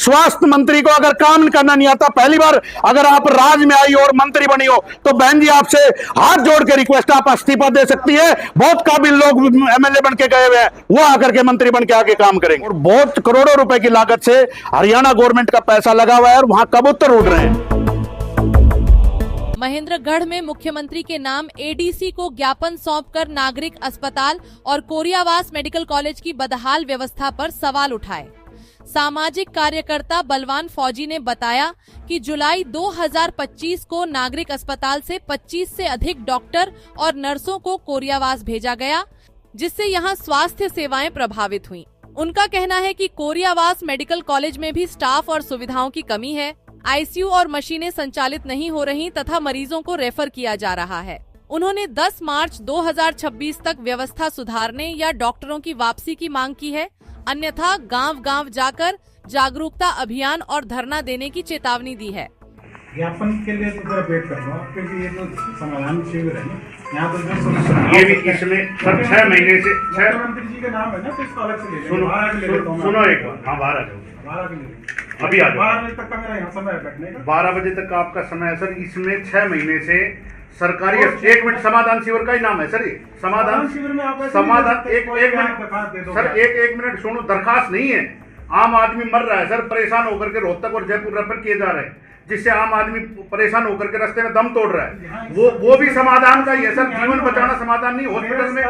स्वास्थ्य मंत्री को अगर काम करना नहीं आता, पहली बार अगर आप राज में आई और मंत्री बनी हो, तो बहन जी आपसे हाथ जोड़ के रिक्वेस्ट, आप इस्तीफा दे सकती है। बहुत काबिल लोग एमएलए बन के गए हुए हैं, वो आकर के मंत्री बन के आगे काम करेंगे। और बहुत करोड़ों रुपए की लागत से हरियाणा गवर्नमेंट का पैसा लगा हुआ है और वहां कबूतर उड़ रहे हैं। महेंद्रगढ़ में मुख्यमंत्री के नाम एडीसी को ज्ञापन सौंपकर नागरिक अस्पताल और कोरियावास मेडिकल कॉलेज की बदहाल व्यवस्था पर सवाल उठाए। सामाजिक कार्यकर्ता बलवान फौजी ने बताया कि जुलाई 2025 को नागरिक अस्पताल से 25 से अधिक डॉक्टर और नर्सों को कोरियावास भेजा गया, जिससे यहां स्वास्थ्य सेवाएं प्रभावित हुईं। उनका कहना है कि कोरियावास मेडिकल कॉलेज में भी स्टाफ और सुविधाओं की कमी है। आईसीयू और मशीनें संचालित नहीं हो रही तथा मरीजों को रेफर किया जा रहा है। उन्होंने 10 मार्च 2026 तक व्यवस्था सुधारने या डॉक्टरों की वापसी की मांग की है, अन्यथा गांव-गांव जाकर जागरूकता अभियान और धरना देने की चेतावनी दी है। ज्ञापन के लिए तो जरा वेट कर रहा हूँ, क्योंकि ये तो समाधान शिविर है ना, यहाँ तो ये भी इसमें सर 6 महीने से मुख्यमंत्री जी का नाम है ना, तो इसको अलग से ले सुनो एक बार, हाँ 12 अभी आ जाओ। 12 बजे तक का मेरा यहाँ समय है बैठने का। 12 बजे तक का आपका समय है सर। इसमें 6 महीने से सरकारी 1 मिनट समाधान शिविर का ही नाम है सर। ये समाधान शिविर में आप समाधान एक मिनट सर, एक मिनट सुनो। दरखास्त नहीं है, आम आदमी मर रहा है सर, परेशान होकर के रोहतक और जयपुर रेफर किए जा रहे हैं, जिससे आम आदमी परेशान होकर के रास्ते में दम तोड़ रहा है। वो भी समाधान का ही है सर। जीवन बचाना समाधान नहीं। हॉस्पिटल में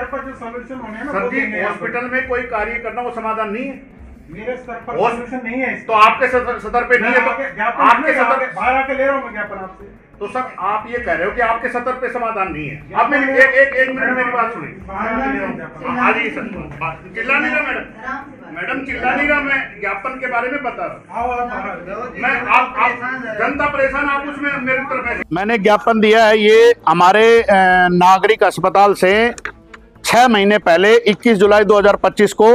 सर जी, हॉस्पिटल में कोई कार्य करना वो समाधान नहीं है। मेरे स्तर पर सॉल्यूशन नहीं है। तो आपके सतर पे नहीं है, तो आपके सतर बाहर आके ले रहा हूँ मैं ज्ञापन आपसे। तो सर आप ये कह रहे हो कि आपके सतर पे समाधान नहीं है। आप मेरी एक मिनट मेरी बात सुनिए। हाँ जी सर, चिल्ला नहीं रहा मैडम चिल्ला नहीं रहा। मैं ज्ञापन के बारे में बता रहा हूँ। मैं आप जनता परेशान, आप उसमें मेरी तरफ। मैंने ज्ञापन दिया है, ये हमारे नागरिक अस्पताल से 6 महीने पहले 21 जुलाई 2025 को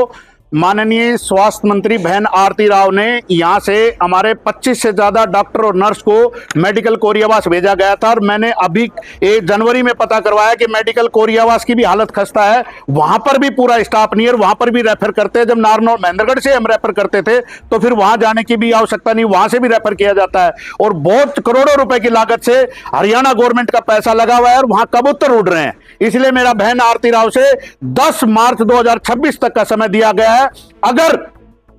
माननीय स्वास्थ्य मंत्री बहन आरती राव ने यहाँ से हमारे 25 से ज्यादा डॉक्टर और नर्स को मेडिकल कोरियावास भेजा गया था। और मैंने अभी 1 जनवरी में पता करवाया कि मेडिकल कोरियावास की भी हालत खस्ता है, वहां पर भी पूरा स्टाफ नहीं है, वहां पर भी रेफर करते हैं। जब नारनौल महेंद्रगढ़ से हम रेफर करते थे तो फिर वहां जाने की भी आवश्यकता नहीं, वहां से भी रेफर किया जाता है। और बहुत करोड़ों रुपए की लागत से हरियाणा गवर्नमेंट का पैसा लगा हुआ है और वहां कबूतर उड़ रहे हैं। इसलिए मेरा बहन आरती राव से 10 मार्च 2026 तक का समय दिया गया है। अगर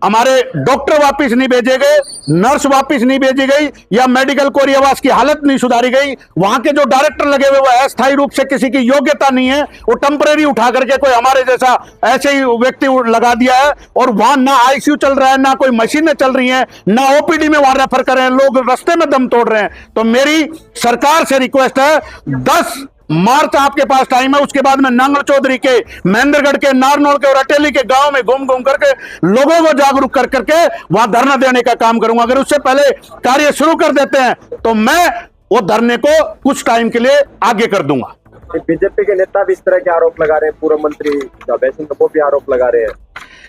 हमारे डॉक्टर वापस नहीं भेजे गए, नर्स वापस नहीं भेजी गई, या मेडिकल कोरियावास की हालत नहीं सुधारी गई, वहां के जो डायरेक्टर लगे हुए वो अस्थायी रूप से किसी की योग्यता नहीं है, वो टेम्परेरी उठा करके कोई हमारे जैसा ऐसे ही व्यक्ति लगा दिया है, और वहां ना आईसीयू चल रहा है, ना कोई मशीनें चल रही हैं, ना ओपीडी में वहां रेफर कर रहे हैं, लोग रास्ते में दम तोड़ रहे हैं। तो मेरी सरकार से रिक्वेस्ट है, 10 मार्च आपके पास टाइम है, उसके बाद में नांगल चौधरी के, महेंद्रगढ़ के, नारनौल के और अटेली के गांव में घूम घूम करके लोगों को जागरूक कर करके वहां धरना देने का काम करूंगा। अगर उससे पहले कार्य शुरू कर देते हैं तो मैं वो धरने को कुछ टाइम के लिए आगे कर दूंगा। बीजेपी के नेता भी इस तरह के आरोप लगा रहे हैं, पूर्व मंत्री अभय सिंह कपूर भी आरोप लगा रहे हैं।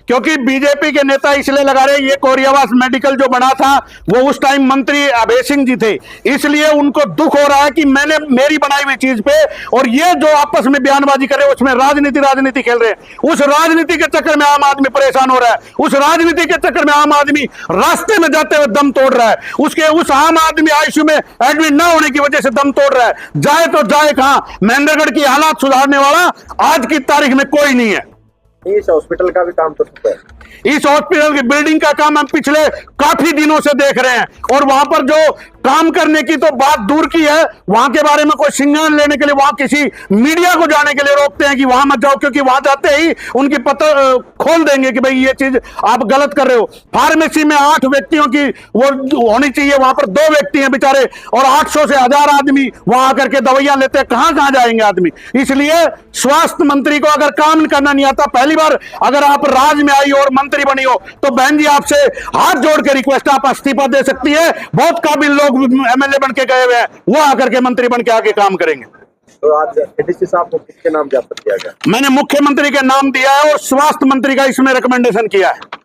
क्योंकि बीजेपी के नेता इसलिए लगा रहे हैं, ये कोरियावास मेडिकल जो बना था वो उस टाइम मंत्री अभय सिंह जी थे, इसलिए उनको दुख हो रहा है कि मैंने मेरी बनाई हुई चीज पे, और ये जो आपस में बयानबाजी कर रहे हैं उसमें राजनीति खेल रहे हैं। उस राजनीति के चक्कर में आम आदमी परेशान हो रहा है, उस राजनीति के चक्कर में आम आदमी रास्ते में जाते हुए दम तोड़ रहा है, उस आम आदमी आईसीयू में एडमिट न होने की वजह से दम तोड़ रहा है। जाए तो जाए कहां? महेंद्रगढ़ की हालात सुधारने वाला आज की तारीख में कोई नहीं है। इस हॉस्पिटल का भी काम तो है। इस हॉस्पिटल की बिल्डिंग का काम हम पिछले काफी दिनों से देख रहे हैं, और वहां पर जो काम करने की तो बात दूर की है, वहां के बारे में कोई संज्ञान लेने के लिए वहां किसी मीडिया को जाने के लिए रोकते हैं कि वहां मत जाओ, क्योंकि वहां जाते ही उनकी पता खोल देंगे कि भाई ये चीज आप गलत कर रहे हो। फार्मेसी में 8 व्यक्तियों की वो होनी चाहिए, वहां पर 2 व्यक्ति हैं बेचारे, और 800 से 1000 आदमी वहां आकर के दवाइयां लेते हैं। कहां जाएंगे आदमी? इसलिए स्वास्थ्य मंत्री को अगर काम करना नहीं आता, पहली बार अगर आप राज में आई और मंत्री बनी हो, तो बहन जी आपसे हाथ जोड़ के रिक्वेस्ट, आप इस्तीफा दे सकती है। बहुत काबिल लोग एमएलए बन के गए हुए हैं, वो आकर के मंत्री बन के आगे काम करेंगे। तो आज एडीसी साहब को किसके नाम ज्ञापन किया गया? मैंने मुख्यमंत्री के नाम दिया है और स्वास्थ्य मंत्री का इसमें रिकमेंडेशन किया है।